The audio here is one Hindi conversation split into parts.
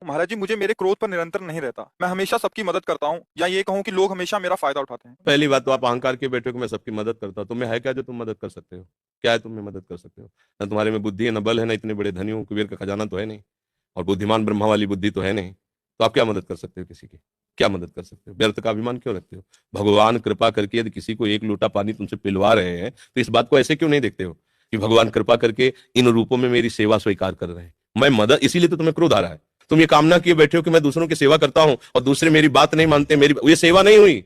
महाराज जी, मुझे मेरे क्रोध पर निरंतर नहीं रहता। मैं हमेशा सबकी मदद करता हूँ, या ये कहूँ कि लोग हमेशा मेरा फायदा उठाते हैं। पहली बात तो आप अहंकार के बैठे हो कि मैं सबकी मदद करता हूँ। तुम्हें है क्या जो तुम मदद कर सकते हो? क्या है तुम्हें मदद कर सकते हो? ना तुम्हारे में बुद्धि है, ना बल है, ना इतने बड़े धनी हो, कुबेर का खजाना तो है नहीं, और बुद्धिमान ब्रह्मा वाली बुद्धि तो है नहीं। तो आप क्या मदद कर सकते हो किसी की? क्या मदद कर सकते हो? व्यर्थ का अभिमान क्यों रखते हो? भगवान कृपा करके यदि किसी को एक लोटा पानी तुमसे पिलवा रहे हैं तो इस बात को ऐसे क्यों नहीं देखते हो कि भगवान कृपा करके इन रूपों में मेरी सेवा स्वीकार कर रहे हैं, मैं मदद, इसीलिए तो तुम्हें क्रोध आ रहा है। तुम ये कामना किए बैठे हो कि मैं दूसरों की सेवा करता हूं और दूसरे मेरी बात नहीं मानते, मेरी ये सेवा नहीं हुई।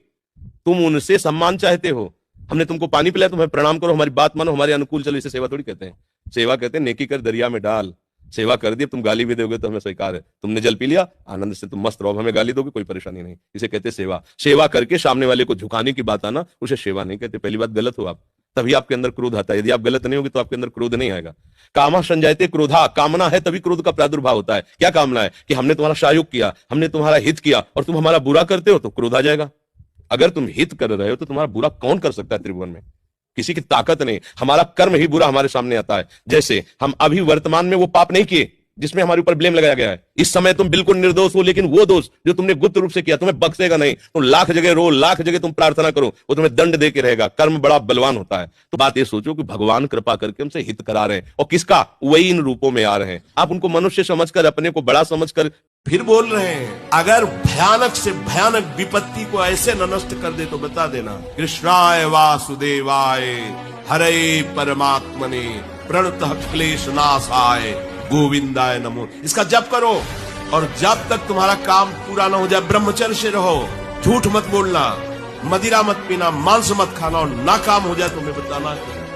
तुम उनसे सम्मान चाहते हो। हमने तुमको पानी पिलाया, तुम्हें प्रणाम करो, हमारी बात मानो, हमारे अनुकूल चलो, इसे सेवा थोड़ी कहते हैं। सेवा कहते हैं नेकी कर दरिया में डाल। सेवा कर दी, तुम गाली भी दोगे तो हमें स्वीकार है। तुमने जल पी लिया, आनंद से तुम मस्त रहो, हमें गाली दोगे कोई परेशानी नहीं। इसे कहते सेवा। सेवा करके सामने वाले को झुकाने की बात आना, उसे सेवा नहीं कहते। पहली बात, गलत हो आप, तभी आपके अंदर क्रोध आता है। यदि आप गलत नहीं होगे तो आपके अंदर क्रोध नहीं आएगा। कामा संजायते क्रोधा, कामना है तभी क्रोध का प्रादुर्भाव होता है। क्या कामना है? कि हमने तुम्हारा सहयोग किया, हमने तुम्हारा हित किया, और तुम हमारा बुरा करते हो तो क्रोध आ जाएगा। अगर तुम हित कर रहे हो तो तुम्हारा बुरा कौन कर सकता है त्रिभुवन में? किसी की ताकत नहीं। हमारा कर्म ही बुरा हमारे सामने आता है। जैसे हम अभी वर्तमान में वो पाप नहीं किए जिसमें हमारे ऊपर ब्लेम लगाया गया है, इस समय तुम बिल्कुल निर्दोष हो, लेकिन वो दोष जो तुमने गुप्त रूप से किया तुम्हें बख्शेगा नहीं। तुम लाख जगह रो, लाख जगह तुम प्रार्थना करो, वो तुम्हें दंड दे के रहेगा। कर्म बड़ा बलवान होता है। तो बात ये सोचो कि भगवान कृपा करके हमसे हित करा रहे हैं, और किसका? वही इन रूपों में आ रहे हैं। आप उनको मनुष्य समझकर, अपने को बड़ा समझकर फिर बोल रहे हैं, अगर भयानक से भयानक विपत्ति को ऐसे न नष्ट कर दे तो बता देना। कृष्णाय वासुदेवाय हरे परमात्मने प्रणतः क्लेश नाशाय गोविंदाय नमो। इसका जप करो, और जब तक तुम्हारा काम पूरा ना हो जाए ब्रह्मचर्य से रहो। झूठ मत बोलना, मदिरा मत पीना, मांस मत खाना, और ना काम हो जाए तो हमें बताना।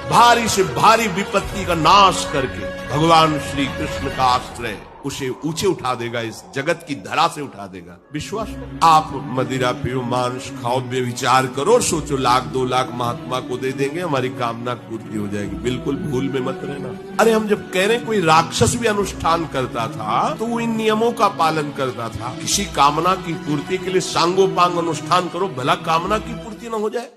भारी से भारी विपत्ति का नाश करके भगवान श्री कृष्ण का आश्रय उसे ऊंचे उठा देगा, इस जगत की धरा से उठा देगा। विश्वास? आप मदिरा पियो, मांस खाओ, बेविचार करो, और सोचो लाख 2 लाख महात्मा को दे देंगे, हमारी कामना पूर्ति हो जाएगी। बिल्कुल भूल में मत रहना। अरे हम जब कह रहे हैं कोई राक्षस भी अनुष्ठान करता था तो वो इन नियमों का पालन करता था। किसी कामना की पूर्ति के लिए सांगोपांग अनुष्ठान करो, भला कामना की पूर्ति न हो जाए।